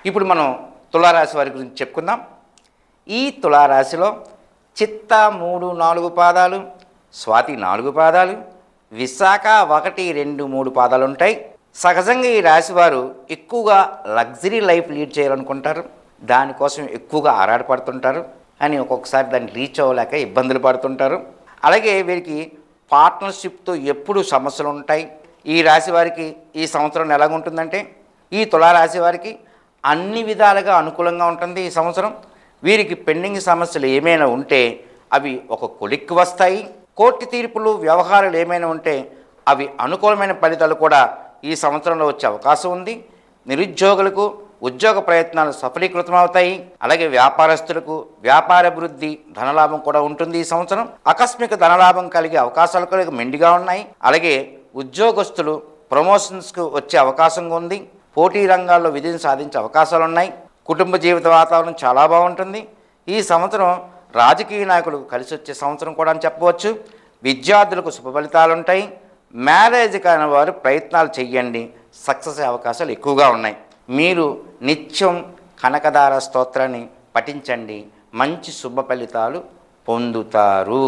ఇప్పుడు మనం తులారాశి వారి గురించి చెప్పుకుందాం. ఈ తులారాశిలో చిత్త 3, 4 పాదాలు, స్వాతి 4 పాదాలు, విశాఖ 1, 2, 3 పాదాలు ఉంటాయి. సహజంగా ఈ రాశి వారు ఎక్కువగా లగ్జరీ లైఫ్ లీడ్ చేయాలనుకుంటారు. దానికోసం ఎక్కువగా ఆరాటపడుతుంటారు. అని ఒక్కొక్కసారి దాన్ని రీచ్ అవ్వలేక ఇబ్బందులు పడుతుంటారు. అలాగే వీరికి పార్ట్నర్షిప్తో ఎప్పుడు సమస్యలు ఉంటాయి. ఈ రాశి వారికి ఈ సంవత్సరం ఎలాగుంటుందంటే, ఈ తులారాశి వారికి అన్ని విధాలుగా అనుకూలంగా ఉంటుంది. ఈ సంవత్సరం వీరికి పెండింగ్ సమస్యలు ఏమైనా ఉంటే అవి ఒక కొలిక్కి వస్తాయి. కోర్టు తీర్పులు, వ్యవహారాలు ఏమైనా ఉంటే అవి అనుకూలమైన ఫలితాలు కూడా ఈ సంవత్సరంలో వచ్చే అవకాశం ఉంది. నిరుద్యోగులకు ఉద్యోగ ప్రయత్నాలు సఫలీకృతం అవుతాయి. అలాగే వ్యాపారస్తులకు వ్యాపారాభివృద్ధి, ధనలాభం కూడా ఉంటుంది. ఈ సంవత్సరం ఆకస్మిక ధనలాభం కలిగే అవకాశాలు కూడా మెండుగా ఉన్నాయి. అలాగే ఉద్యోగస్తులు ప్రమోషన్స్కు వచ్చే అవకాశం ఉంది. పోటీ రంగాల్లో విజయం సాధించే అవకాశాలు ఉన్నాయి. కుటుంబ జీవిత వాతావరణం చాలా బాగుంటుంది. ఈ సంవత్సరం రాజకీయ నాయకులకు కలిసి వచ్చే సంవత్సరం కూడా అని చెప్పవచ్చు. విద్యార్థులకు శుభ ఫలితాలు ఉంటాయి. మ్యారేజ్ కాని వారు ప్రయత్నాలు చేయండి, సక్సెస్ అయ్యే అవకాశాలు ఎక్కువగా ఉన్నాయి. మీరు నిత్యం కనకదార స్తోత్రాన్ని పఠించండి, మంచి శుభ ఫలితాలు పొందుతారు.